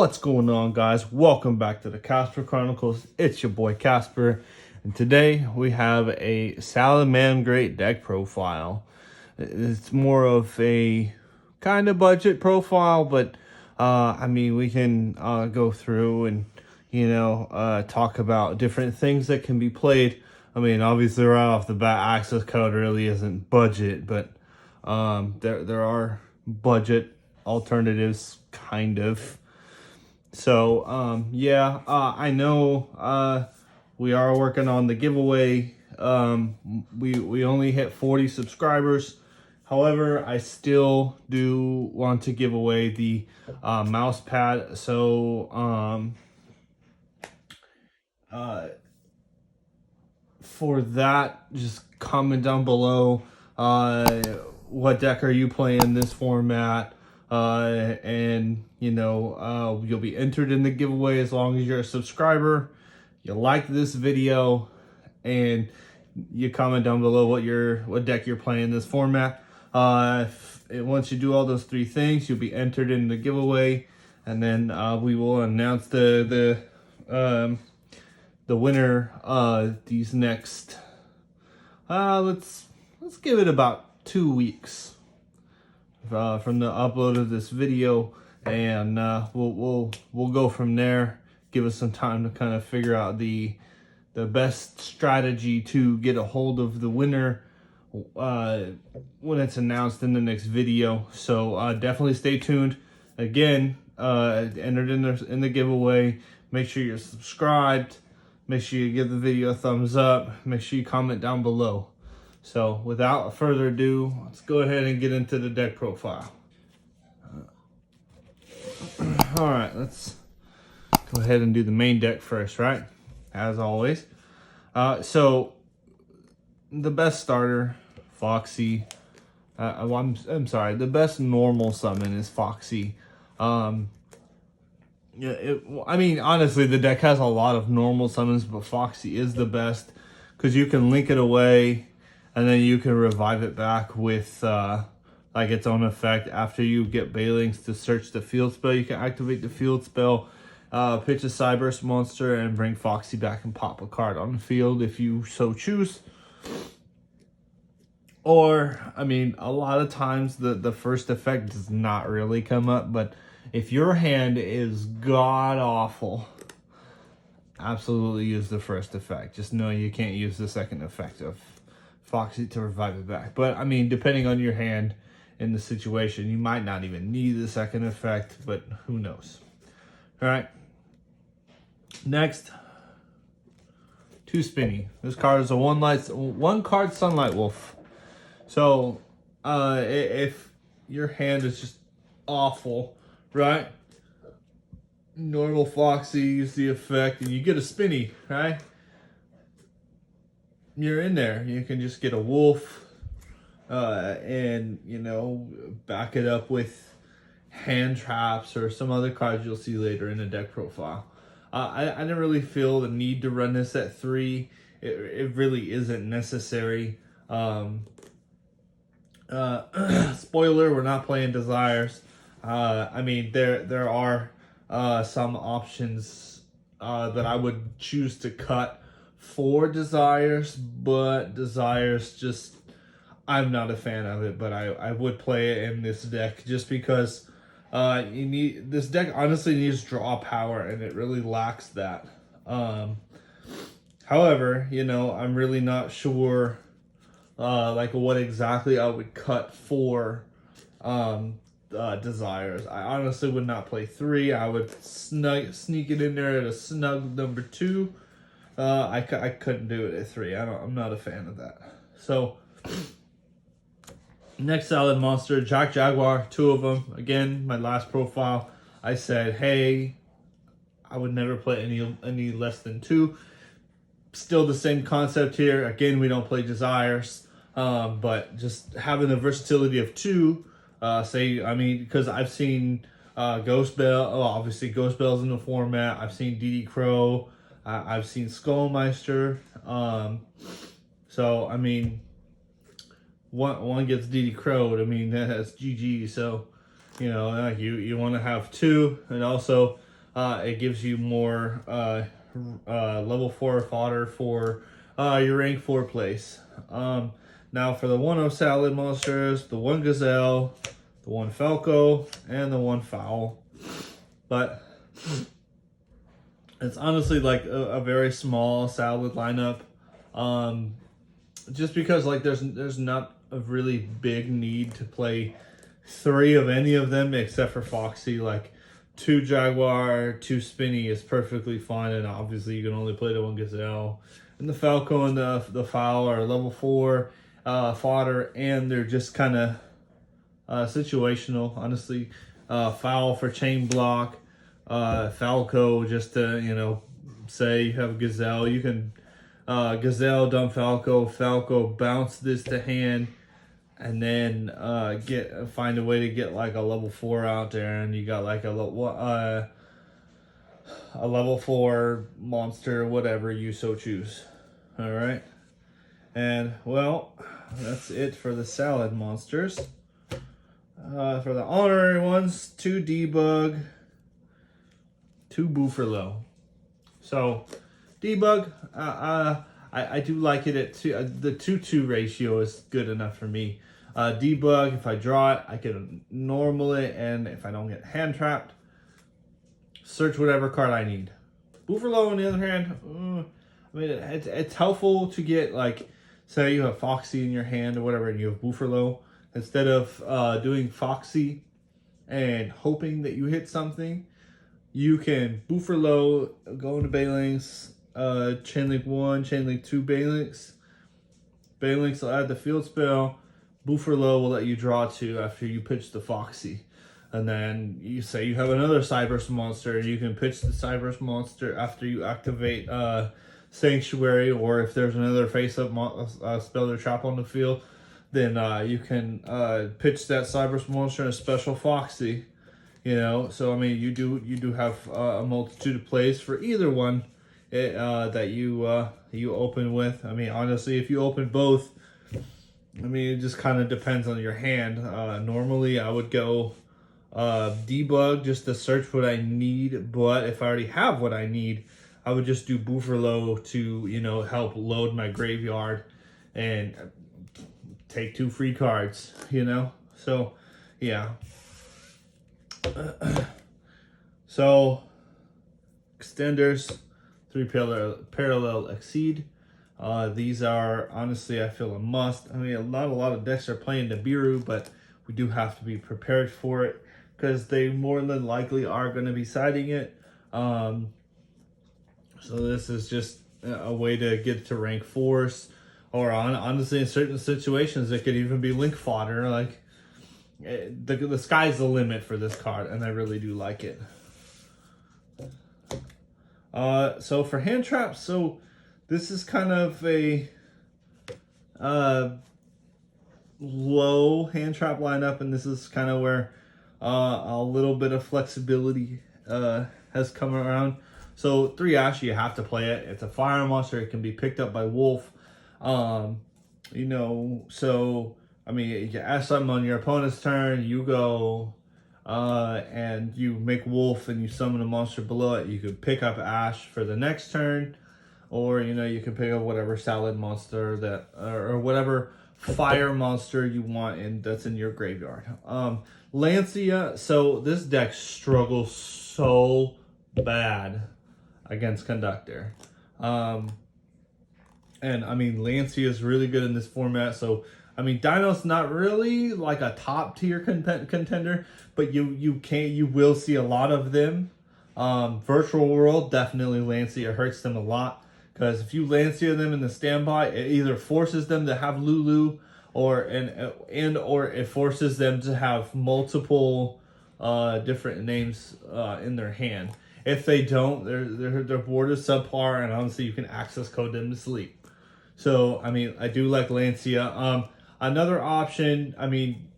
What's going on, guys? Welcome back to the Casper Chronicles. It's your boy Casper, and today we have a Salamangreat deck profile. It's more of a kind of budget profile, but we can go through and talk about different things that can be played. I mean, obviously, right off the bat, access code really isn't budget, but there are budget alternatives, kind of. So, I know we are working on the giveaway. We only hit 40 subscribers. However, I still do want to give away the mouse pad. So, for that, just comment down below what deck are you playing in this format. You'll be entered in the giveaway as long as you're a subscriber, you like this video, and you comment down below what deck you're playing in this format. Once you do all those three things, you'll be entered in the giveaway, and then we will announce the winner these next let's give it about 2 weeks from the upload of this video, and we'll go from there. Give us some time to kind of figure out the best strategy to get a hold of the winner when it's announced in the next video. So definitely stay tuned. Again, entered in the giveaway. Make sure you're subscribed. Make sure you give the video a thumbs up. Make sure you comment down below. So without further ado, let's go ahead and get into the deck profile. All right, let's go ahead and do the main deck first, right? As always. So the best starter, Foxy. I'm sorry, the best normal summon is Foxy. Honestly, the deck has a lot of normal summons, but Foxy is the best because you can link it away, and then you can revive it back with its own effect. After you get Bailings to search the field spell, you can activate the field spell, pitch a Cyburst monster, and bring Foxy back and pop a card on the field if you so choose. Or, a lot of times the first effect does not really come up, but if your hand is god-awful, absolutely use the first effect. Just know you can't use the second effect of Foxy to revive it back. But depending on your hand in the situation, you might not even need the second effect, but who knows. All right. Next, 2 Spinny. This card is a one card Sunlight Wolf. So if your hand is just awful, right? Normal Foxy, use the effect, and you get a Spinny, right? You're in there. You can just get a wolf and back it up with hand traps or some other cards you'll see later in the deck profile. I didn't really feel the need to run this at 3. It really isn't necessary. Spoiler, we're not playing Desires. There are some options that I would choose to cut for Desires, but Desires just, I'm not a fan of it, but I would play it in this deck just because this deck honestly needs draw power, and it really lacks that. However, I'm really not sure what exactly I would cut for Desires. I honestly would not play 3. I would sneak it in there at a snug number 2. I couldn't do it at 3. I'm not a fan of that. So next Salad Monster, Jack Jaguar, 2 of them. Again, my last profile, I said, hey, I would never play any less than 2. Still the same concept here. Again, we don't play Desires, but just having the versatility of 2. Because I've seen Ghost Bell. Oh, obviously Ghost Bell's in the format. I've seen DD Crow. I've seen Skullmeister. One gets DD Crowed. That's GG. So, you want to have 2, and also it gives you more level 4 fodder for your rank 4 place. Now for the 1-0 salad monsters, the 1 gazelle, the 1 falco, and the 1 fowl. But it's honestly like a very small salad lineup. Just because like there's not a really big need to play 3 of any of them except for Foxy. Like 2 Jaguar, 2 Spinny is perfectly fine, and obviously you can only play the 1 Gazelle. And the Falco and the Fowl are level 4 fodder, and they're just kind of situational, honestly. Fowl for chain block, Falco just to, say you have a Gazelle, you can Gazelle, dump Falco, Falco bounce this to hand, and then find a way to get like a level 4 out there, and you got like a level 4 monster, whatever you so choose. All right, and well, that's it for the salad monsters. For the honorary ones, 2 debug, 2 Bufferlo. So debug, I do like it at 2. The 2-2 ratio is good enough for me. Debug, if I draw it, I can normal it, and if I don't get hand trapped, search whatever card I need. Bufferlo, on the other hand, I mean, it's helpful to get, like, say you have Foxy in your hand or whatever, and you have Bufferlo. Instead of doing Foxy and hoping that you hit something, you can Bufferlo, go into Balinks, Chainlink 1, Chainlink 2 Balinks. Balinks will add the field spell. Bufferlo will let you draw 2 after you pitch the Foxy. And then you say you have another Cyberse monster, and you can pitch the Cyberse monster after you activate Sanctuary, or if there's another face-up spell or trap on the field, then you can pitch that Cyberse monster in a special Foxy. So I mean, you do have a multitude of plays for either one that you open with. I mean, honestly, if you open both, I mean, it just kind of depends on your hand. Normally, I would go debug just to search what I need, but if I already have what I need, I would just do Bufferlo to help load my graveyard and take 2 free cards. So yeah. So extenders, 3 parallel exceed. These are honestly, I feel, a must. I mean, not a lot of decks are playing Nibiru, but we do have to be prepared for it because they more than likely are going to be siding it. So this is just a way to get to rank 4s, or honestly, in certain situations, it could even be link fodder. Like, the sky's the limit for this card, and I really do like it. So for hand traps, so this is kind of a low hand trap lineup, and this is kind of where a little bit of flexibility has come around. So 3 Ash, you have to play it. It's a fire monster. It can be picked up by Wolf. So I mean, you Ash summon on your opponent's turn. You go and you make Wolf, and you summon a monster below it. You could pick up Ash for the next turn, or you can pick up whatever salad monster that or whatever fire monster you want, and that's in your graveyard. Lancia. So this deck struggles so bad against Conductor. And I mean, Lancia is really good in this format. So I mean, Dino's not really like a top tier contender, but you will see a lot of them. Virtual World, definitely Lancia hurts them a lot, because if you Lancia them in the standby, it either forces them to have Lulu, or it forces them to have multiple different names in their hand. If they don't, their board is subpar, and honestly, you can access code them to sleep. So I mean, I do like Lancia. Another option, I mean,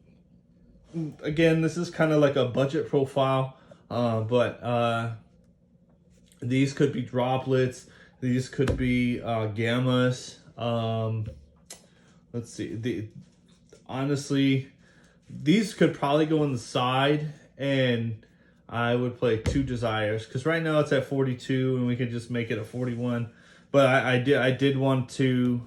again, this is kind of like a budget profile, but these could be droplets. These could be gammas. Let's see. Honestly, these could probably go on the side, and I would play 2 Desires, because right now it's at 42 and we could just make it a 41. But I did want to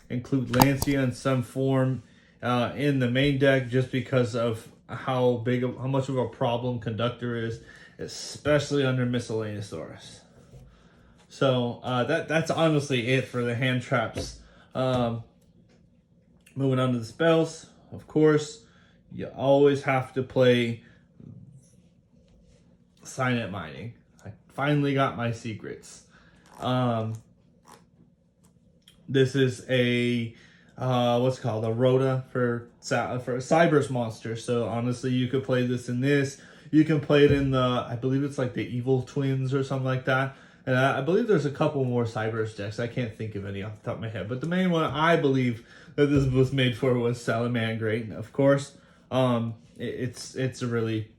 include Lancia in some form in the main deck, just because of how much of a problem Conductor is, especially under Miscellaneousaurus. So that's honestly it for the hand traps. Moving on to the spells, of course, you always have to play Signet Mining. I finally got my secrets. This is a what's it called, a Rhoda for Cyber's monster. So honestly, you could play this in this. You can play it in the, I believe it's like the Evil Twins or something like that. And I believe there's a couple more Cyber's decks. I can't think of any off the top of my head. But the main one I believe that this was made for was Salamangreat. Of course, it's a really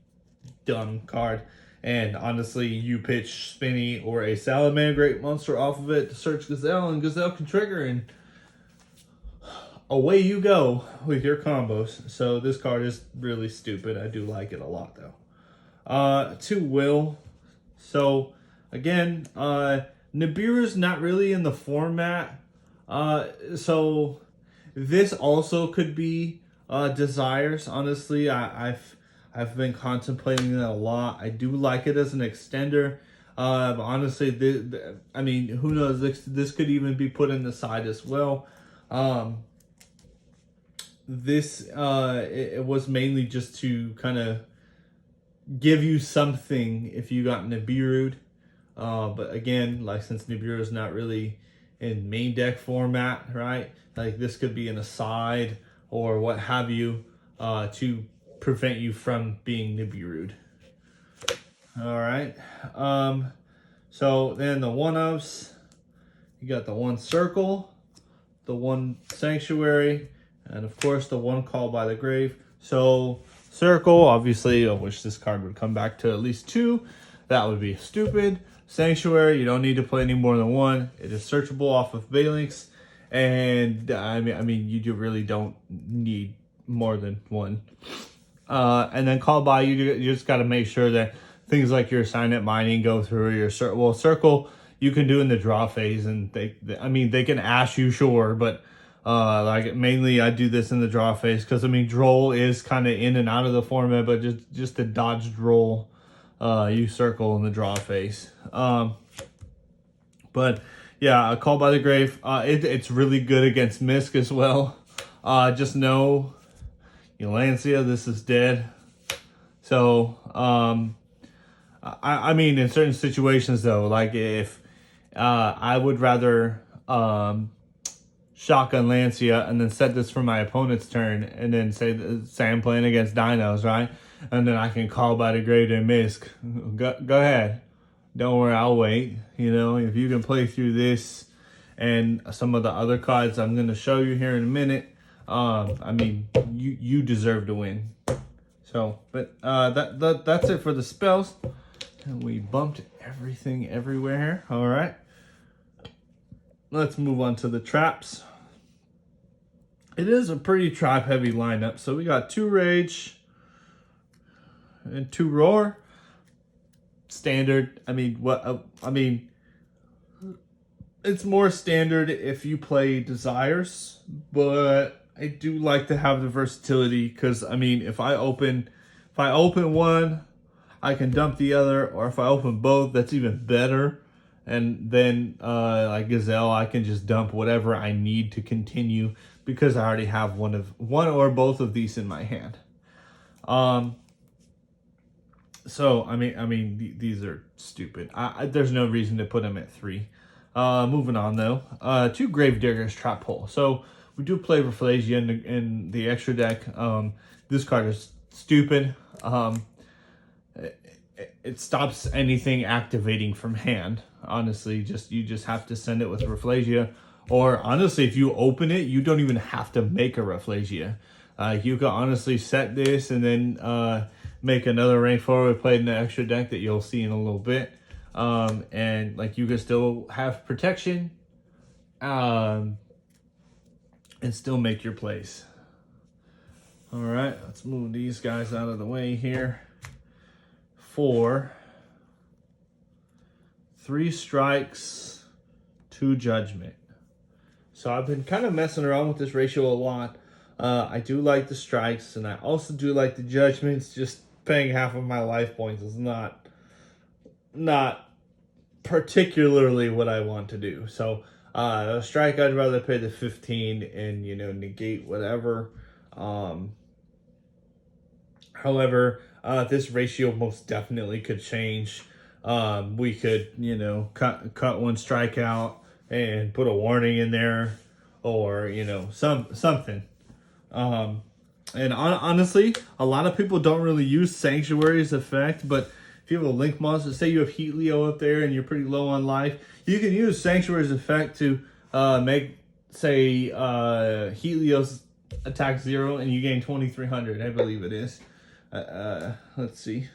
dumb card. And honestly, you pitch Spinny or a Salamangreat monster off of it to search Gazelle, and Gazelle can trigger, and away you go with your combos. So this card is really stupid. I do like it a lot, though. To Will. So again, Nibiru's not really in the format. So this also could be Desires. Honestly, I've been contemplating that a lot. I do like it as an extender. But honestly, I mean, who knows? This could even be put in the side as well. It was mainly just to kind of give you something if you got Nibiru'd. But again, like, since Nibiru is not really in main deck format, right? Like, this could be in a side or what have you, to prevent you from being Nibiru'd. All right. So then the one-ofs, you got the 1 Circle, the 1 Sanctuary, and of course the 1 Call by the Grave. So Circle, obviously, I wish this card would come back to at least 2. That would be stupid. Sanctuary, you don't need to play any more than 1. It is searchable off of Balinx, and I mean, you really don't need more than 1. And then Call by, you just got to make sure that things like your Signet Mining go through, your Circle you can do in the draw phase, and they can ash you, sure, but like, mainly I do this in the draw phase, because I mean, Droll is kind of in and out of the format, but just to dodge Droll, you Circle in the draw phase. But yeah, a Call by the Grave, it's really good against Misk as well. Just know, Lancia, this is dead. So I mean, in certain situations though, like if I would rather shotgun Lancia and then set this for my opponent's turn, and then say I'm playing against Dinos, right? And then I can Call by the Grave and Misk. Go ahead. Don't worry, I'll wait. If you can play through this and some of the other cards I'm going to show you here in a minute, I mean, you deserve to win. So, but that's it for the spells. And we bumped everything everywhere here. All right. Let's move on to the traps. It is a pretty trap heavy lineup. So we got 2 Rage and 2 Roar. Standard. I mean, it's more standard if you play Desires, but I do like to have the versatility, because I mean, if I open one, I can dump the other, or if I open both, that's even better. And then like Gazelle, I can just dump whatever I need to continue, because I already have one or both of these in my hand. So I mean, these are stupid. There's no reason to put them at 3. Moving on though, 2 Gravediggers Trap Hole. So we do play Rafflesia in the extra deck. This card is stupid. It stops anything activating from hand. Honestly, you just have to send it with Rafflesia. Or honestly, if you open it, you don't even have to make a Rafflesia. You can honestly set this and then make another rank forward played in the extra deck that you'll see in a little bit. And like, you can still have protection and still make your plays. All right, let's move these guys out of the way here. for 3 strikes, 2 judgment. So I've been kind of messing around with this ratio a lot. I do like the strikes, and I also do like the judgments. Just paying half of my life points is not particularly what I want to do. So a strike, I'd rather pay the 15 and, you know, negate whatever. However, this ratio most definitely could change. We could, you know, cut 1 strike out and put a warning in there, or, you know, something. And honestly, a lot of people don't really use Sanctuary's effect, but if you have a Link monster, say you have Heat Leo up there and you're pretty low on life, you can use Sanctuary's effect to make, say, Heat Leo's attack 0 and you gain 2,300, I believe it is. Let's see.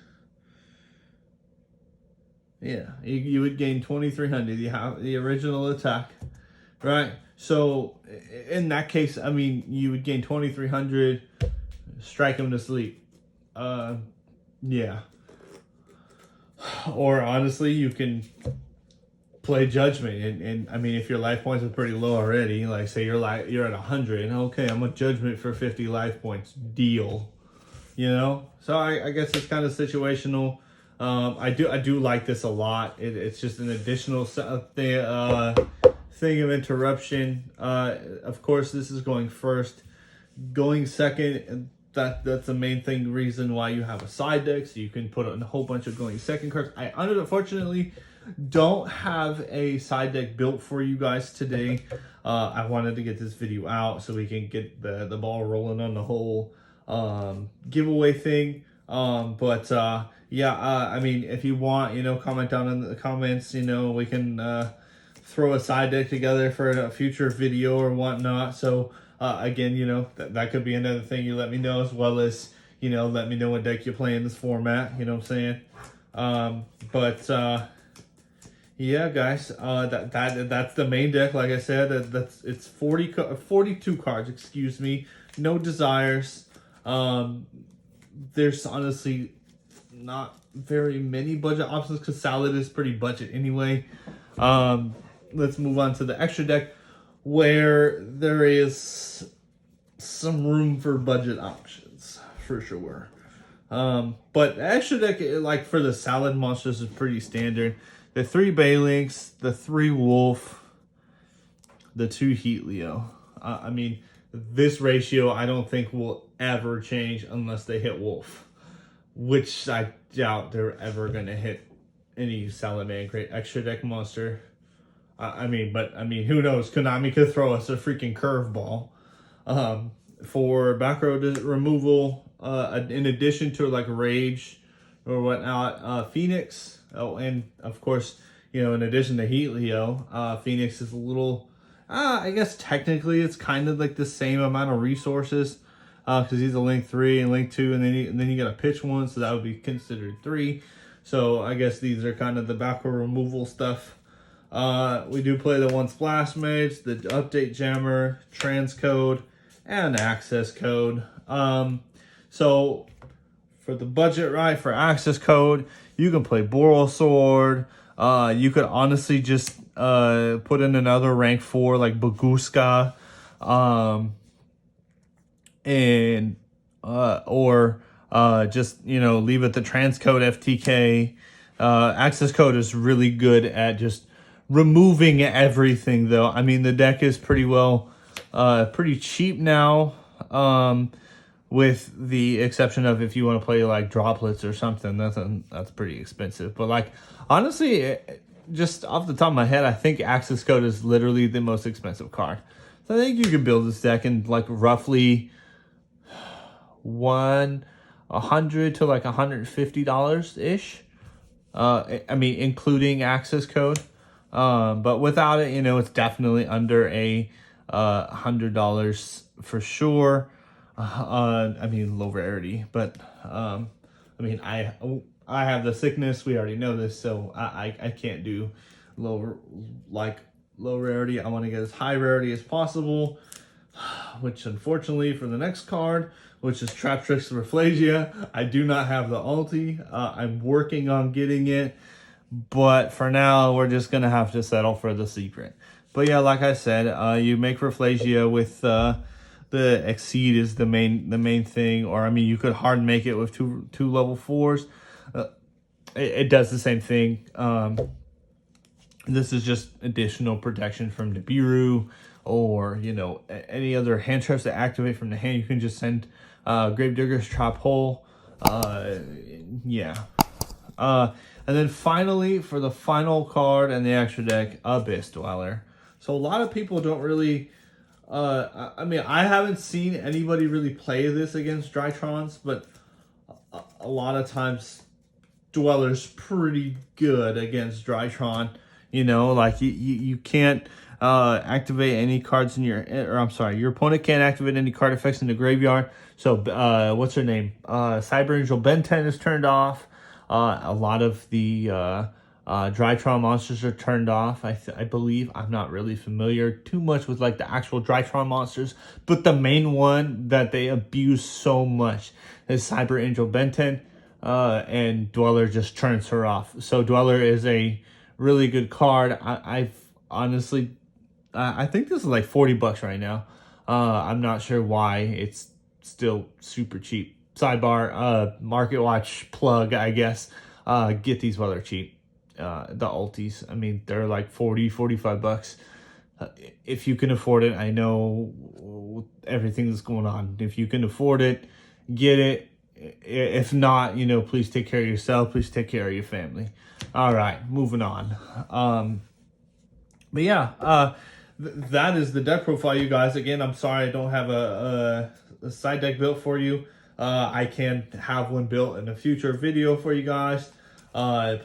Yeah, you would gain 2,300. You have the original attack, right? So in that case, I mean, you would gain 2,300, strike him to sleep. Yeah. Or honestly, you can play Judgment, and I mean, if your life points are pretty low already, like say you're at 100, okay, I'm a Judgment for 50 life points, deal. You know, so I guess it's kind of situational. I do like this a lot. It's just an additional thing of interruption. Of course, this is going first. Going second, that's the main reason why you have a side deck, so you can put in a whole bunch of going second cards. I unfortunately don't have a side deck built for you guys today. I wanted to get this video out so we can get the ball rolling on the whole giveaway thing. Yeah, I mean, if you want, you know, comment down in the comments, you know, we can throw a side deck together for a future video or whatnot. So again, you know, that could be another thing you let me know, as well as, you know, let me know what deck you play in this format, you know what I'm saying? Yeah, guys, that's the main deck. Like I said, it's 42 cards, excuse me, no desires. There's honestly not very many budget options because Salad is pretty budget anyway. Let's move on to the extra deck, where there is some room for budget options for sure. But the extra deck, like for the Salad monsters, is pretty standard. The 3 Balinks, the 3 Wolf, the 2 Heat Leo. I mean, this ratio I don't think will ever change unless they hit Wolf, which I doubt they're ever going to hit any Salamangreat extra deck monster. I mean, who knows? Konami could throw us a freaking curveball. For back row removal, in addition to like Rage or whatnot, Phoenix. Oh, and of course, you know, in addition to Heat Leo, Phoenix is a little, I guess technically it's kind of like the same amount of resources, because he's a Link 3 and Link 2, and then you got a pitch 1, so that would be considered 3. So I guess these are kind of the back row removal stuff. We do play the 1 Splash Mage, the Update Jammer, Transcode, and Access Code. So for the budget, right, for Access Code, you can play Boral Sword. You could honestly just put in another rank 4 like Baguska, and or just, you know, leave it the Transcode FTK. Access Code is really good at just removing everything, though. I mean, the deck is pretty cheap now, with the exception of if you want to play like Droplets or something. That's pretty expensive. But like, honestly, just off the top of my head, I think Access Code is literally the most expensive card. So I think you could build this deck in like roughly $100 to like $150 ish. I mean, including Access Code. But without it, you know, it's definitely under $100 for sure. I mean, low rarity, but I mean, I have the sickness. We already know this, so I can't do low rarity. I want to get as high rarity as possible, which unfortunately for the next card, which is Traptrix Rafflesia. I do not have the ulti. I'm working on getting it, but for now, we're just going to have to settle for the secret. But yeah, like I said, you make Rafflesia with the Exceed is the main thing. Or, I mean, you could hard make it with two level 4s. It does the same thing. This is just additional protection from Nibiru, or, you know, any other hand traps that activate from the hand. You can just send Gravedigger's Trap Hole. Yeah. And then finally, for the final card in the extra deck, Abyss Dweller. So a lot of people don't really... I mean, I haven't seen anybody really play this against Drytrons, but a lot of times Dweller's pretty good against Drytron. You know, like you can't activate any cards in your... Or I'm sorry, your opponent can't activate any card effects in the graveyard. So, what's her name? Cyber Angel Ben 10 is turned off. A lot of the Drytron monsters are turned off, I believe. I'm not really familiar too much with like the actual Drytron monsters, but the main one that they abuse so much is Cyber Angel Benten, and Dweller just turns her off. So Dweller is a really good card. I've honestly, I think this is like $40 right now. I'm not sure why it's still super cheap. Sidebar, Market Watch plug, I guess. Get these while they're cheap. The ultis, I mean, they're like $45. If you can afford it, I know everything that's going on. If you can afford it, get it. If not, you know, please take care of yourself. Please take care of your family. All right, moving on. But yeah, that is the deck profile, you guys. Again, I'm sorry I don't have a side deck built for you. I can have one built in a future video for you guys.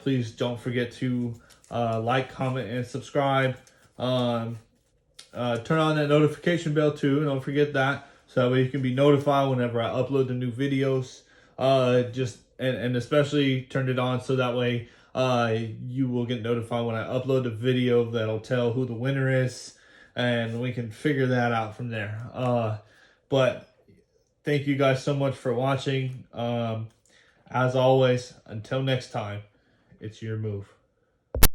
Please don't forget to like, comment, and subscribe. Turn on that notification bell too. Don't forget that, so that way you can be notified whenever I upload the new videos. And especially turn it on so that way you will get notified when I upload a video that'll tell who the winner is, and we can figure that out from there. But thank you guys so much for watching. As always, until next time, it's your move.